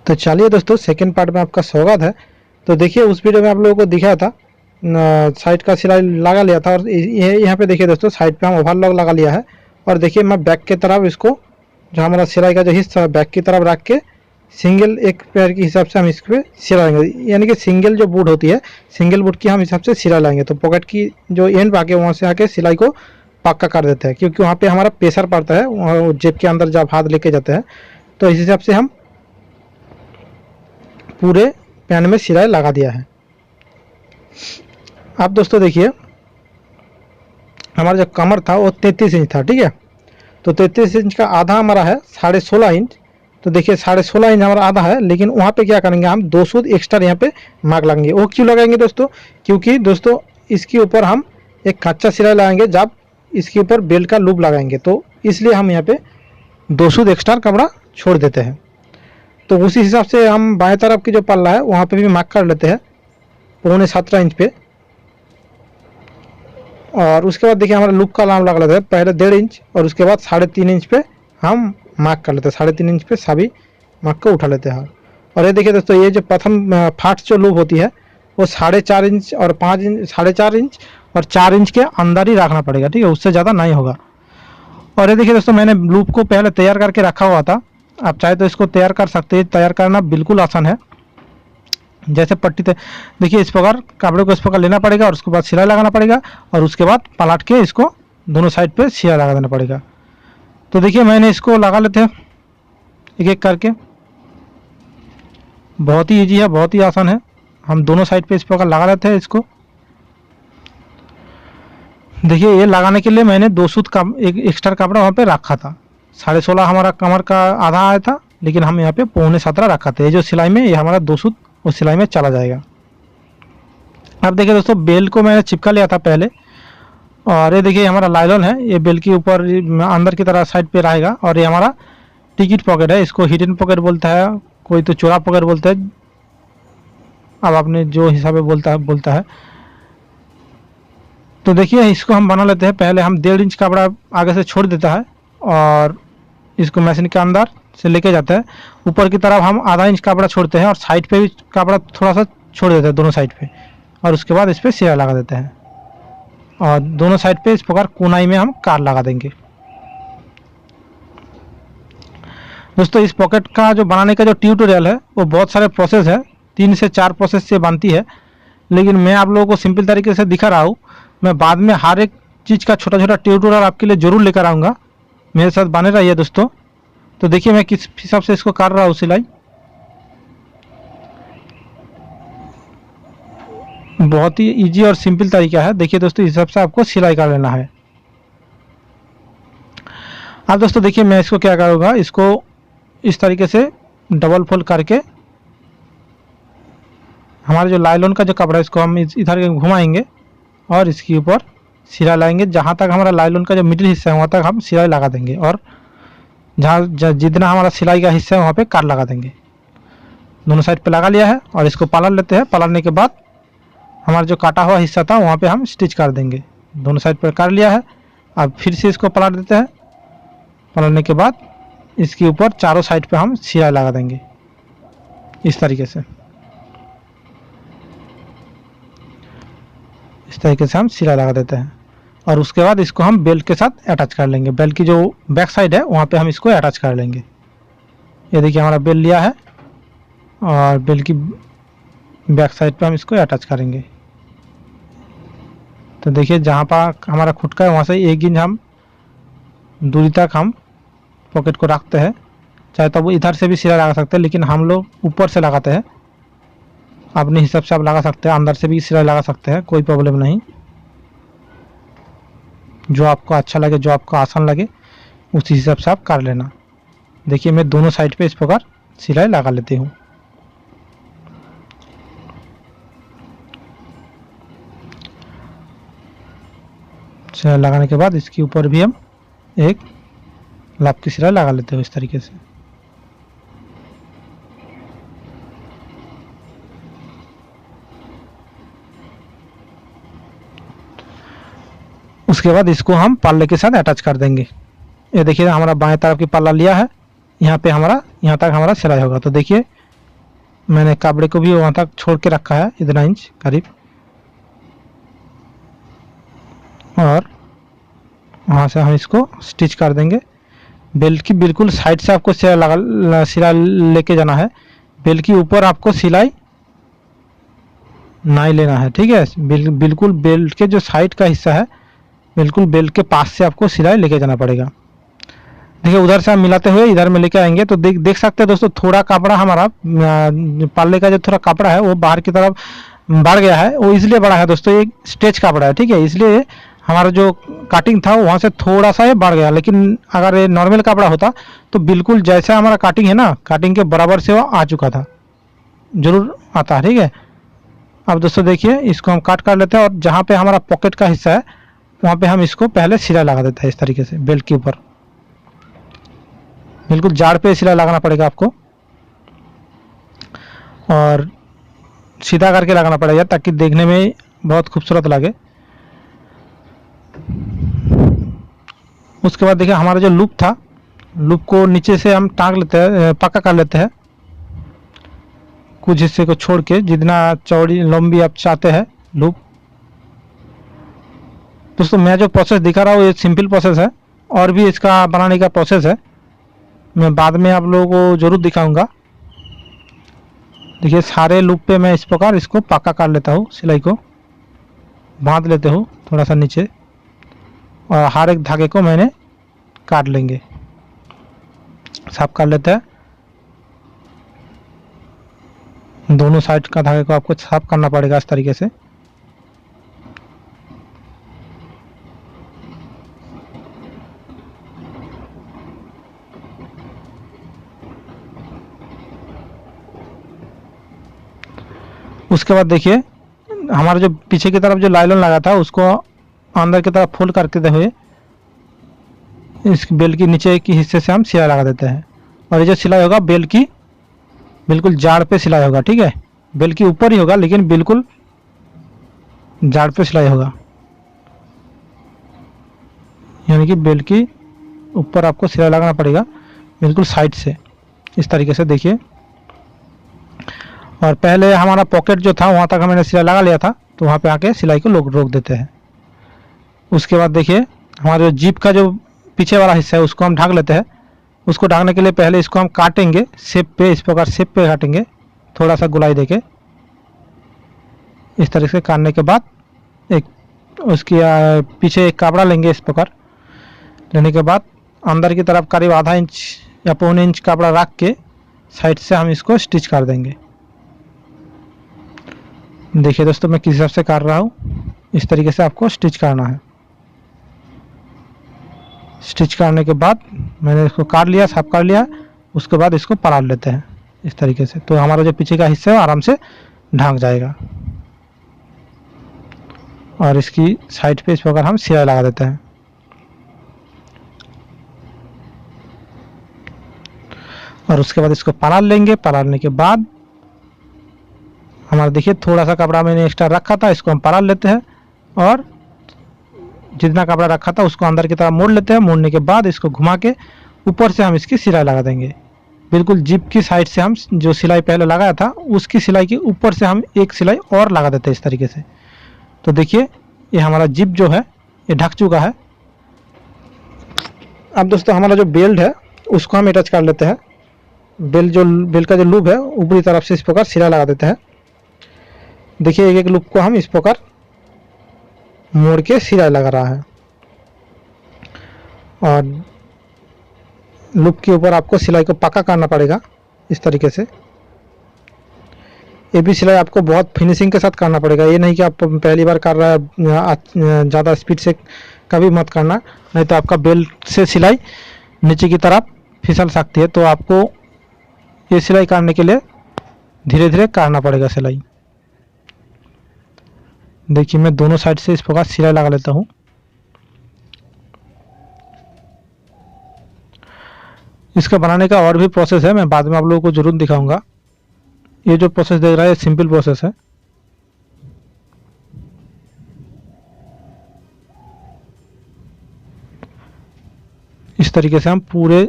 तो चलिए दोस्तों, सेकंड पार्ट में आपका स्वागत है। तो देखिए, उस वीडियो में आप लोगों को दिखाया था साइड का सिलाई लगा लिया था, और ये यहाँ पे देखिए दोस्तों, साइड पे हम ओवरलॉक लगा लिया है। और देखिए, मैं बैक की तरफ इसको, जो हमारा सिलाई का जो हिस्सा है बैक की तरफ रख के सिंगल एक पैर के हिसाब से हम इस पर सिलाई लेंगे, यानी कि सिंगल जो बूट होती है, सिंगल बूट की हम हिसाब से सिलाई लाएंगे। तो पॉकेट की जो एंड पे आके वहाँ से आके सिलाई को पक्का कर देते हैं, क्योंकि वहाँ पे हमारा प्रेशर पड़ता है, वहाँ जेब के अंदर जब हाथ लेके जाते हैं। तो इस हिसाब से हम पूरे पैन में सिलाई लगा दिया है। अब दोस्तों देखिए, हमारा जो कमर था वो 33 इंच था, ठीक है। तो 33 इंच का आधा हमारा है 16.5 इंच। तो देखिए 16.5 इंच हमारा आधा है, लेकिन वहाँ पे क्या करेंगे, हम 2 सूद एक्स्ट्रा यहाँ पे मार्क लगाएंगे। वो क्यों लगाएंगे दोस्तों? क्योंकि दोस्तों इसके ऊपर हम एक कच्चा सिलाई लगाएंगे, जब इसके ऊपर बेल्ट का लूप लगाएंगे, तो इसलिए हम यहाँ पे 2 सूद एक्स्ट्रा कपड़ा छोड़ देते हैं। तो उसी हिसाब से हम बाएं तरफ की जो पल्ला है वहाँ पे भी मार्क कर लेते हैं 17.5 इंच पे। और उसके बाद देखिए, हमारा लूप का नाम लगा लेते हैं पहले 1.5 इंच, और उसके बाद 3.5 इंच पे हम मार्क कर लेते हैं। 3.5 इंच पे सभी मार्क को उठा लेते हैं। और ये देखिए दोस्तों, ये जो प्रथम फाट जो लूप होती है वो 4.5 इंच और 5 इंच, 4.5 इंच और 4 इंच के अंदर ही रखना पड़ेगा, ठीक है, उससे ज़्यादा नहीं होगा। और ये देखिए दोस्तों, मैंने लूप को पहले तैयार करके रखा हुआ था। आप चाहे तो इसको तैयार कर सकते हैं, तैयार करना बिल्कुल आसान है। जैसे पट्टी देखिए, इस प्रकार कपड़े को इस प्रकार लेना पड़ेगा, और उसके बाद सिलाई लगाना पड़ेगा, और उसके बाद पलट के इसको दोनों साइड पे सिलाई लगा देना पड़ेगा। तो देखिए, मैंने इसको लगा लेते हैं एक एक करके। बहुत ही ईजी है, बहुत ही आसान है। हम दोनों साइड पे इस प्रकार लगा लेते हैं इसको। देखिए, ये लगाने के लिए मैंने 2 सूत का एक एक्स्ट्रा कपड़ा वहाँ पे रखा था। 16.5 हमारा कमर का आधा आया था, लेकिन हम यहाँ पे 17.25 रखा था। ये जो सिलाई में, ये हमारा 2 सूत उस सिलाई में चला जाएगा। अब देखिए दोस्तों, बेल को मैंने चिपका लिया था पहले, और ये देखिए हमारा लाइलॉन है, ये बेल के ऊपर अंदर की तरह साइड पे रहेगा। और ये हमारा टिकट पॉकेट है, इसको हिडन पॉकेट बोलता है, कोई तो चोरा पॉकेट बोलता है, अब आपने जो हिसाब से बोलता है। तो देखिए, इसको हम बना लेते हैं। पहले हम 1.5 इंच कपड़ा आगे से छोड़ देता है, और इसको मशीन के अंदर से लेके जाते हैं। ऊपर की तरफ हम आधा इंच कपड़ा छोड़ते हैं, और साइड पे भी कपड़ा थोड़ा सा छोड़ देते हैं दोनों साइड पे, और उसके बाद इस पर सिलाई लगा देते हैं। और दोनों साइड पे इस प्रकार कोनाई में हम कार लगा देंगे। दोस्तों, इस पॉकेट का जो बनाने का जो ट्यूटोरियल है वो बहुत सारे प्रोसेस है, 3 से 4 प्रोसेस से बनती है, लेकिन मैं आप लोगों को सिंपल तरीके से दिखा रहा हूँ। मैं बाद में हर एक चीज़ का छोटा छोटा ट्यूटोरियल आपके लिए ज़रूर लेकर आऊँगा, मेरे साथ बने रहिए दोस्तों। तो देखिए, मैं किस हिसाब से इसको कर रहा हूँ सिलाई। बहुत ही इजी और सिंपल तरीका है। देखिए दोस्तों, इस हिसाब से आपको सिलाई कर लेना है। अब दोस्तों देखिए, मैं इसको क्या करूँगा, इसको इस तरीके से डबल फोल्ड करके हमारे जो लाइलॉन का जो कपड़ा है इसको हम इधर घुमाएंगे, और इसके ऊपर सिलाई लगाएंगे। जहाँ तक हमारा लाइलॉन का जो मिडिल हिस्सा है वहाँ तक हम सिलाई लगा देंगे, और जहाँ जितना हमारा सिलाई का हिस्सा है वहाँ पे कार लगा देंगे। दोनों साइड पे लगा लिया है, और इसको पलट लेते हैं। पलटने के बाद हमारा जो काटा हुआ हिस्सा था वहाँ पे हम स्टिच कर देंगे। दोनों साइड पर कर लिया है। अब फिर से इसको पलट देते हैं। पलटने के बाद इसके ऊपर चारों साइड पे हम सिलाई लगा देंगे इस तरीके से। इस तरीके से हम सिलाई लगा देते हैं, और उसके बाद इसको हम बेल्ट के साथ अटैच कर लेंगे। बेल्ट की जो बैक साइड है वहाँ पे हम इसको अटैच कर लेंगे। ये देखिए, हमारा बेल्ट लिया है, और बेल्ट की बैक साइड पे हम इसको अटैच करेंगे। तो देखिए, जहाँ पर हमारा खुटका है वहाँ से 1 इंच हम दूरी तक हम पॉकेट को रखते हैं। चाहे तो वो इधर से भी सिलाई लगा सकते हैं, लेकिन हम लोग ऊपर से लगाते हैं। अपने हिसाब से आप लगा सकते हैं, अंदर से भी सिलाई लगा सकते हैं, कोई प्रॉब्लम नहीं। जो आपको अच्छा लगे, जो आपको आसान लगे, उसी हिसाब से आप कर लेना। देखिए, मैं दोनों साइड पे इस प्रकार सिलाई लगा लेती हूँ। सिलाई लगाने के बाद इसके ऊपर भी हम एक लाभ की सिलाई लगा लेते हैं इस तरीके से। उसके बाद इसको हम पल्ले के साथ अटैच कर देंगे। ये देखिए, हमारा बाएं तरफ की पल्ला लिया है, यहाँ पे हमारा यहाँ तक हमारा सिलाई होगा। तो देखिए, मैंने कपड़े को भी वहाँ तक छोड़ के रखा है, इतना इंच करीब, और वहाँ से हम इसको स्टिच कर देंगे। बेल्ट की बिल्कुल साइड से आपको सिलाई लेके जाना है, बेल्ट के ऊपर आपको सिलाई नहीं लेना है, ठीक है। बिल्कुल बेल्ट के जो साइड का हिस्सा है, बिल्कुल बेल्ट के पास से आपको सिलाई लेके जाना पड़ेगा। देखिए उधर से हम मिलाते हुए इधर में लेके आएंगे तो देख सकते हैं दोस्तों, थोड़ा कपड़ा हमारा पाले का जो थोड़ा कपड़ा है वो बाहर की तरफ बढ़ गया है। वो इसलिए बढ़ा है दोस्तों, ये स्टेच कपड़ा है, ठीक है, इसलिए हमारा जो कटिंग था वहाँ से थोड़ा सा ये बढ़ गया। लेकिन अगर ये नॉर्मल कपड़ा होता तो बिल्कुल जैसा हमारा कटिंग है ना, कटिंग के बराबर से वो आ चुका था, जरूर आता है, ठीक है। अब दोस्तों देखिए इसको हम काट कर लेते हैं, और जहाँ पे हमारा पॉकेट का हिस्सा है वहाँ पे हम इसको पहले सिलाई लगा देते हैं इस तरीके से बेल्ट के ऊपर। बिल्कुल जाड़ पे सिलाई लगाना पड़ेगा आपको, और सीधा करके लगाना पड़ेगा ताकि देखने में बहुत खूबसूरत लगे। उसके बाद देखिए हमारा जो लूप था, लूप को नीचे से हम टांग लेते हैं, पक्का कर लेते हैं कुछ हिस्से को छोड़ के, जितना चौड़ी लंबी आप चाहते हैं लूप। दोस्तों मैं जो प्रोसेस दिखा रहा हूँ ये सिंपल प्रोसेस है, और भी इसका बनाने का प्रोसेस है, मैं बाद में आप लोगों को ज़रूर दिखाऊंगा। देखिए सारे लूप पे मैं इस प्रकार इसको पक्का कर लेता हूँ, सिलाई को बांध लेते हूँ थोड़ा सा नीचे, और हर एक धागे को मैंने काट लेंगे, साफ कर लेते हैं। दोनों साइड का धागे को आपको साफ करना पड़ेगा इस तरीके से। उसके बाद देखिए हमारा जो पीछे की तरफ जो लाइलन लगा था उसको अंदर की तरफ फोल्ड करते हुए इस बेल्ट की नीचे के हिस्से से हम सिलाई लगा देते हैं, और ये जो सिलाई होगा बेल्ट की बिल्कुल जाड़ पे सिलाई होगा, ठीक है। बेल्ट के ऊपर ही होगा लेकिन बिल्कुल जाड़ पे सिलाई होगा, यानी कि बेल्ट की ऊपर आपको सिलाई लगाना पड़ेगा बिल्कुल साइड से इस तरीके से, देखिए। और पहले हमारा पॉकेट जो था वहाँ तक हमने सिलाई लगा लिया था, तो वहाँ पे आके सिलाई को रोक देते हैं। उसके बाद देखिए हमारा जो जीप का जो पीछे वाला हिस्सा है उसको हम ढक लेते हैं। उसको ढकने के लिए पहले इसको हम काटेंगे शेप पे, इस प्रकार शेप पे काटेंगे, थोड़ा सा गुलाई देके इस तरह से काटने के बाद एक उसकी पीछे एक कपड़ा लेंगे, इस प्रकार लेने के बाद अंदर की तरफ करीब आधा इंच या पौने इंच कपड़ा रख के साइड से हम इसको स्टिच कर देंगे। देखिए दोस्तों मैं किस हिसाब से कर रहा हूँ, इस तरीके से आपको स्टिच करना है। स्टिच करने के बाद मैंने इसको काट लिया, साफ कर लिया, उसके बाद इसको पलट लेते हैं इस तरीके से, तो हमारा जो पीछे का हिस्सा है आराम से ढक जाएगा। और इसकी साइड पे इस प्रकार हम सिलाई लगा देते हैं। और उसके बाद इसको पलट लेंगे। पलटने के बाद हमारा देखिए थोड़ा सा कपड़ा मैंने एक्स्ट्रा रखा था, इसको हम पलट लेते हैं, और जितना कपड़ा रखा था उसको अंदर की तरफ मोड़ लेते हैं। मोड़ने के बाद इसको घुमा के ऊपर से हम इसकी सिलाई लगा देंगे। बिल्कुल जिप की साइड से हम जो सिलाई पहले लगाया था उसकी सिलाई के ऊपर से हम एक सिलाई और लगा देते हैं इस तरीके से। तो देखिए ये हमारा जिप जो है ये ढक चुका है। अब दोस्तों हमारा जो बेल्ट है उसको हम अटैच कर लेते हैं। बेल्ट का जो लूप है ऊपरी तरफ से इस प्रकार सिलाई लगा देते हैं। देखिए एक एक लूप को हम इस प्रकार मोड़ के सिलाई लगा रहा है, और लूप के ऊपर आपको सिलाई को पक्का करना पड़ेगा इस तरीके से। ये भी सिलाई आपको बहुत फिनिशिंग के साथ करना पड़ेगा, ये नहीं कि आप पहली बार कर रहा है ज़्यादा स्पीड से कभी मत करना, नहीं तो आपका बेल्ट से सिलाई नीचे की तरफ फिसल सकती है। तो आपको ये सिलाई करने के लिए धीरे धीरे करना पड़ेगा सिलाई। देखिए मैं दोनों साइड से इस प्रकार सिलाई लगा लेता हूँ। इसका बनाने का और भी प्रोसेस है, मैं बाद में आप लोगों को जरूर दिखाऊंगा। ये जो प्रोसेस देख रहा है सिंपल प्रोसेस है। इस तरीके से हम पूरे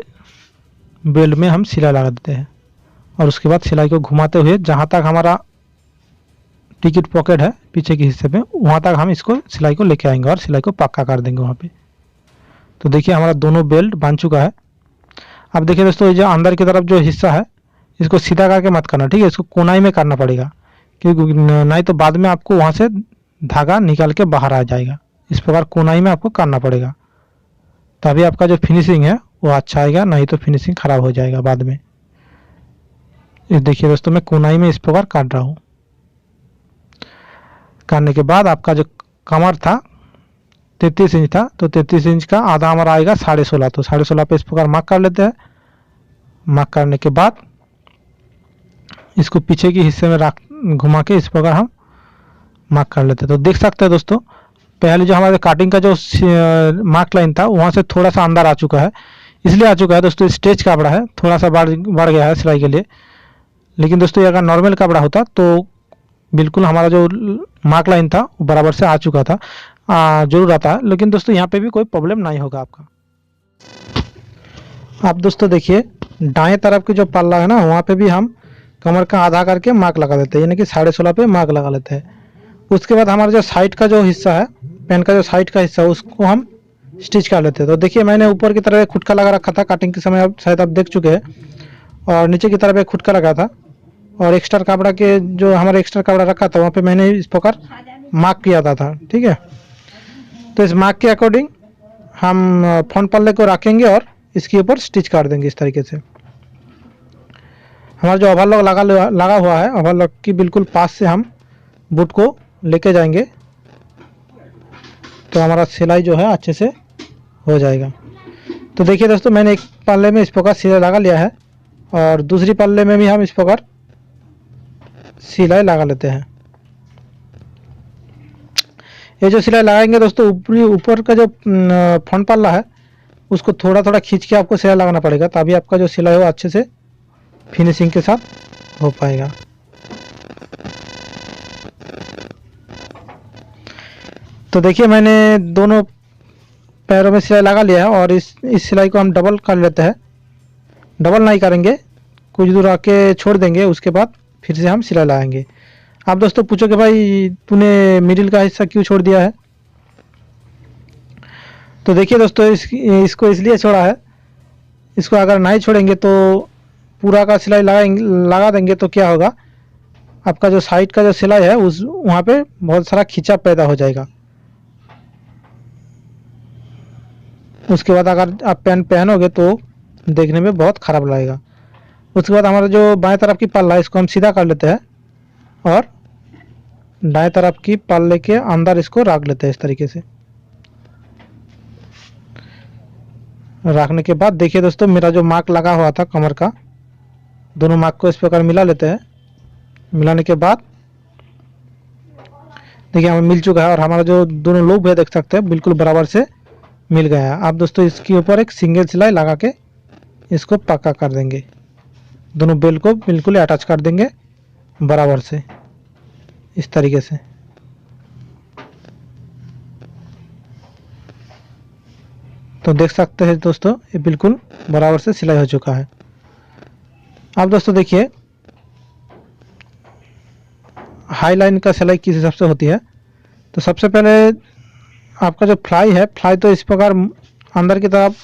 बेल्ट में हम सिलाई लगा देते हैं, और उसके बाद सिलाई को घुमाते हुए जहाँ तक हमारा टिकट पॉकेट है पीछे के हिस्से पे, वहाँ तक हम इसको सिलाई को लेके आएंगे और सिलाई को पक्का कर देंगे वहाँ पे। तो देखिए हमारा दोनों बेल्ट बन चुका है। अब देखिए दोस्तों, ये जो अंदर की तरफ जो हिस्सा है इसको सीधा करके मत करना, ठीक है, इसको कोनाई में करना पड़ेगा, क्योंकि नहीं तो बाद में आपको वहाँ से धागा निकाल के बाहर आ जाएगा। इस प्रकार कोनाई में आपको करना पड़ेगा, तभी आपका जो फिनिशिंग है वो अच्छा आएगा, नहीं तो फिनिशिंग खराब हो जाएगा बाद में। ये देखिए दोस्तों, मैं कोनाई में इस प्रकार काट रहा हूँ। करने के बाद आपका जो कमर था 33 इंच था, तो 33 इंच का आधा हमारा आएगा 16.5, तो 16.5 पे इस प्रकार मार्क कर लेते हैं। मार्क करने के बाद इसको पीछे के हिस्से में रख घुमा के इस प्रकार हम मार्क कर लेते हैं। तो देख सकते हैं दोस्तों, पहले जो हमारे काटिंग का जो मार्क लाइन था वहाँ से थोड़ा सा अंदर आ चुका है। इसलिए आ चुका है दोस्तों, स्टेज कपड़ा है, थोड़ा सा बढ़ गया है सिलाई के लिए। लेकिन दोस्तों अगर नॉर्मल कपड़ा होता तो बिल्कुल हमारा जो मार्क लाइन था वो बराबर से आ चुका था, जरूर आता है। लेकिन दोस्तों यहाँ पे भी कोई प्रॉब्लम नहीं होगा आपका। आप दोस्तों देखिए, दाएं तरफ की जो पल्ला है ना, वहाँ पे भी हम कमर का आधा करके मार्क लगा देते हैं, यानी कि 16.5 पे मार्क लगा लेते हैं। उसके बाद हमारा जो साइड का जो हिस्सा है, पैंट का जो साइड का हिस्सा है, उसको हम स्टिच कर लेते हैं। तो देखिए मैंने ऊपर की तरफ एक खुटका लगा रखा था काटिंग के समय, शायद आप देख चुके हैं, और नीचे की तरफ एक खुटका लगा था, और एक्स्ट्रा कपड़ा के जो हमारा एक्स्ट्रा कपड़ा रखा था वहाँ पे मैंने इस प्रकार मार्क किया था, ठीक है। तो इस मार्क के अकॉर्डिंग हम फ्रंट पल्ले को रखेंगे और इसके ऊपर स्टिच कर देंगे इस तरीके से। हमारा जो ओवरलॉक लगा हुआ है, ओवरलॉक की बिल्कुल पास से हम बूट को लेके जाएंगे, तो हमारा सिलाई जो है अच्छे से हो जाएगा। तो देखिए दोस्तों, मैंने एक पल्ले में इस प्रकार सिलाई लगा लिया है, और दूसरी पल्ले में भी हम इस प्रकार सिलाई लगा लेते हैं। ये जो सिलाई लगाएंगे दोस्तों, ऊपर का जो फ्रंट पल्ला है उसको थोड़ा थोड़ा खींच के आपको सिलाई लगाना पड़ेगा, तभी आपका जो सिलाई हो अच्छे से फिनिशिंग के साथ हो पाएगा। तो देखिए मैंने दोनों पैरों में सिलाई लगा लिया है, और इस सिलाई को हम डबल कर लेते हैं। डबल नहीं करेंगे, कुछ दूर आके छोड़ देंगे, उसके बाद फिर से हम सिलाई लगाएंगे। आप दोस्तों पूछोगे भाई तूने मिडिल का हिस्सा क्यों छोड़ दिया है? तो देखिए दोस्तों, इसको इसलिए छोड़ा है, इसको अगर नहीं छोड़ेंगे तो पूरा का सिलाई लगा देंगे तो क्या होगा, आपका जो साइड का जो सिलाई है उस वहाँ पे बहुत सारा खिंचा पैदा हो जाएगा। उसके बाद अगर आप पैंट पहनोगे तो देखने में बहुत ख़राब लगेगा। उसके बाद हमारा जो बाएं तरफ की पल्ला है इसको हम सीधा कर लेते हैं, और दाएं तरफ की पल्ले के अंदर इसको रख लेते हैं इस तरीके से। रखने के बाद देखिए दोस्तों, मेरा जो मार्क लगा हुआ था कमर का, दोनों मार्क को इस प्रकार मिला लेते हैं। मिलाने के बाद देखिए हमें मिल चुका है, और हमारा जो दोनों लोब है देख सकते हैं बिल्कुल बराबर से मिल गया है। आप दोस्तों इसके ऊपर एक सिंगल सिलाई लगा के इसको पक्का कर देंगे, दोनों बेल को बिल्कुल अटैच कर देंगे बराबर से इस तरीके से। तो देख सकते हैं दोस्तों, ये बिल्कुल बराबर से सिलाई हो चुका है। अब दोस्तों देखिए, हाई लाइन का सिलाई किस हिसाब से होती है। तो सबसे पहले आपका जो फ्लाई है, फ्लाई तो इस प्रकार अंदर की तरफ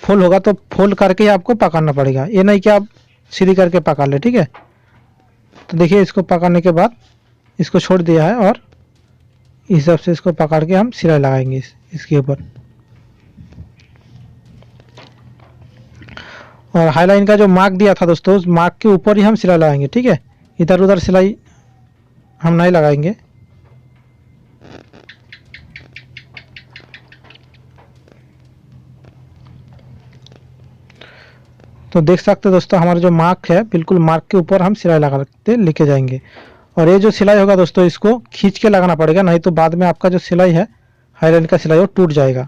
फोल्ड होगा, तो फोल्ड करके ही आपको पकड़ना पड़ेगा, ये नहीं कि आप सीधी करके पकड़ ले, ठीक है। तो देखिए इसको पकड़ने के बाद इसको छोड़ दिया है, और इस हिसाब से इसको पकड़ के हम सिलाई लगाएंगे इसके ऊपर। और हाईलाइन का जो मार्क दिया था दोस्तों, उस मार्क के ऊपर ही हम सिलाई लगाएंगे, ठीक है, इधर उधर सिलाई हम नहीं लगाएंगे। तो देख सकते हैं दोस्तों, हमारा जो मार्क है बिल्कुल मार्क के ऊपर हम सिलाई लगा के लेके जाएंगे। और ये जो सिलाई होगा दोस्तों, इसको खींच के लगाना पड़ेगा, नहीं तो बाद में आपका जो सिलाई है हाईलाइन का सिलाई वो टूट जाएगा।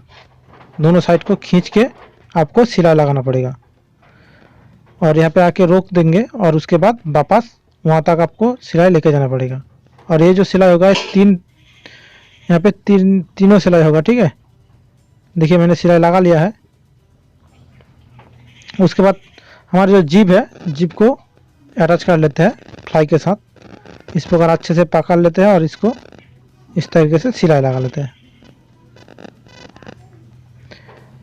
दोनों साइड को खींच के आपको सिलाई लगाना पड़ेगा, और यहाँ पे आके रोक देंगे, और उसके बाद वापस वहाँ तक आपको सिलाई लेके जाना पड़ेगा। और ये जो सिलाई होगा यहाँ पे तीनों सिलाई होगा, ठीक है। देखिए मैंने सिलाई लगा लिया है। उसके बाद हमारी जो जिप है, जिप को अटैच कर लेते हैं फ्लाई के साथ। इस प्रकार अच्छे से पकड़ लेते हैं और इसको इस तरीके से सिलाई लगा लेते हैं।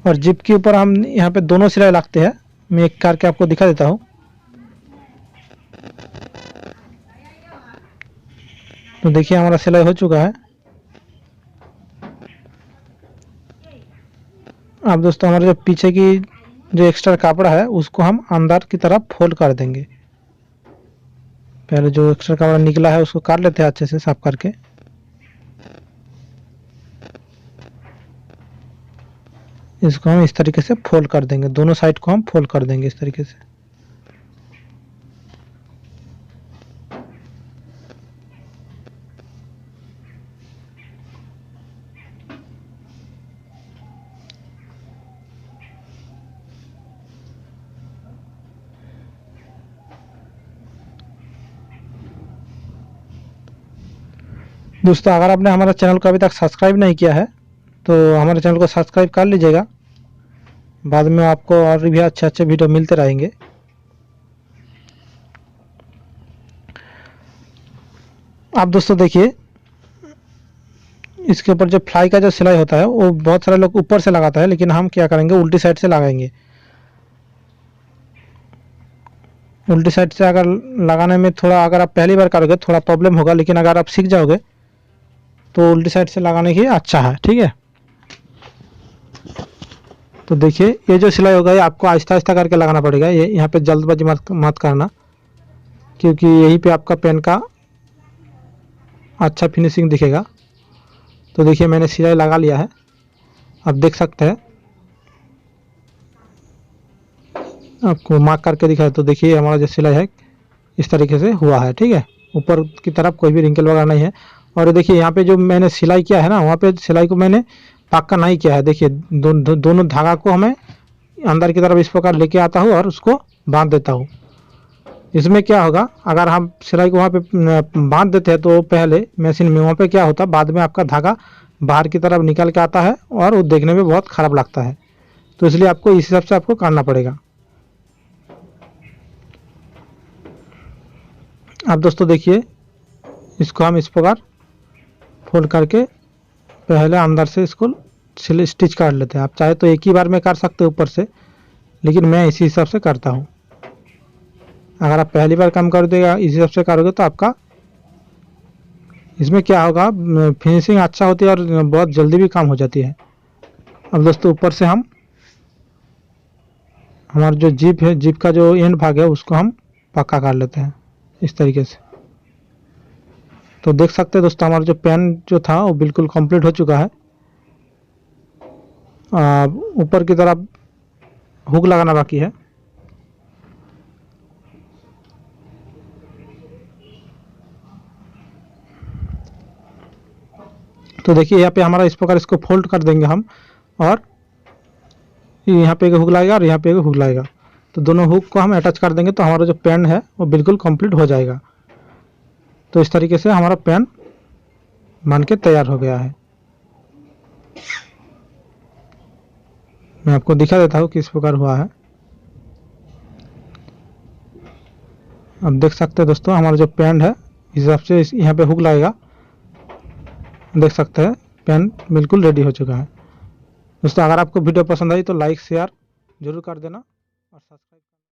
और जिप के ऊपर हम यहाँ पे दोनों सिलाई लगते हैं। मैं एक करके आपको दिखा देता हूँ। तो देखिए हमारा सिलाई हो चुका है। अब दोस्तों हमारे जो पीछे की जो एक्स्ट्रा कपड़ा है उसको हम अंदर की तरफ फोल्ड कर देंगे। पहले जो एक्स्ट्रा कपड़ा निकला है उसको काट लेते हैं अच्छे से साफ करके। इसको हम इस तरीके से फोल्ड कर देंगे, दोनों साइड को हम फोल्ड कर देंगे इस तरीके से। दोस्तों अगर आपने हमारा चैनल को अभी तक सब्सक्राइब नहीं किया है तो हमारे चैनल को सब्सक्राइब कर लीजिएगा। बाद में आपको और भी अच्छे अच्छे वीडियो मिलते रहेंगे। आप दोस्तों देखिए इसके ऊपर जो फ्लाई का जो सिलाई होता है वो बहुत सारे लोग ऊपर से लगाता है, लेकिन हम क्या करेंगे उल्टी साइड से लगाएंगे। उल्टी साइड से अगर लगाने में थोड़ा, अगर आप पहली बार करोगे थोड़ा प्रॉब्लम होगा, लेकिन अगर आप सीख जाओगे तो उल्टी साइड से लगाने की अच्छा है। ठीक है, तो देखिए ये जो सिलाई होगा ये आपको आहिस्ता आहिस्ता करके लगाना पड़ेगा। ये यहाँ पे जल्दबाजी मत करना, क्योंकि यहीं पे आपका पेन का अच्छा फिनिशिंग दिखेगा। तो देखिए मैंने सिलाई लगा लिया है, आप देख सकते हैं। आपको मार्क करके दिखाए तो देखिए हमारा जो सिलाई है इस तरीके से हुआ है। ठीक है, ऊपर की तरफ कोई भी रिंकल वगैरह नहीं है। और ये देखिए यहाँ पे जो मैंने सिलाई किया है ना, वहाँ पे सिलाई को मैंने पक्का नहीं किया है। देखिए दोनों धागा को हमें अंदर की तरफ इस प्रकार लेके आता हूँ और उसको बांध देता हूँ। इसमें क्या होगा, अगर हम सिलाई को वहाँ पे बांध देते हैं तो पहले मशीन में, वहाँ पे क्या होता है बाद में आपका धागा बाहर की तरफ निकल के आता है और वो देखने में बहुत ख़राब लगता है। तो इसलिए आपको इस हिसाब से आपको करना पड़ेगा। अब दोस्तों देखिए इसको हम इस प्रकार फोल्ड करके पहले अंदर से इसको स्टिच कर लेते हैं। आप चाहे तो एक ही बार में कर सकते हो ऊपर से, लेकिन मैं इसी हिसाब से करता हूँ। अगर आप पहली बार काम कर देगा इस हिसाब से करोगे तो आपका इसमें क्या होगा, फिनिशिंग अच्छा होती है और बहुत जल्दी भी काम हो जाती है। अब दोस्तों ऊपर से हम हमारा जो जिप है, जिप का जो एंड भाग है उसको हम पक्का कर लेते हैं इस तरीके से। तो देख सकते हैं दोस्तों हमारा जो पेन जो था वो बिल्कुल कंप्लीट हो चुका है। ऊपर की तरफ हुक लगाना बाकी है। तो देखिए यहाँ पे हमारा इस प्रकार इसको फोल्ड कर देंगे हम, और यहाँ पे एक हुक लगेगा और यहाँ पे एक हुक लगेगा। तो दोनों हुक को हम अटैच कर देंगे तो हमारा जो पेन है वो बिल्कुल कंप्लीट हो जाएगा। तो इस तरीके से हमारा पेन बन के तैयार हो गया है। मैं आपको दिखा देता हूँ किस प्रकार हुआ है। अब देख सकते हैं दोस्तों हमारा जो पेन है इस हिसाब से यहाँ पे हुक लगेगा। देख सकते हैं पेन बिल्कुल रेडी हो चुका है। दोस्तों अगर आपको वीडियो पसंद आई तो लाइक शेयर जरूर कर देना और सब्सक्राइब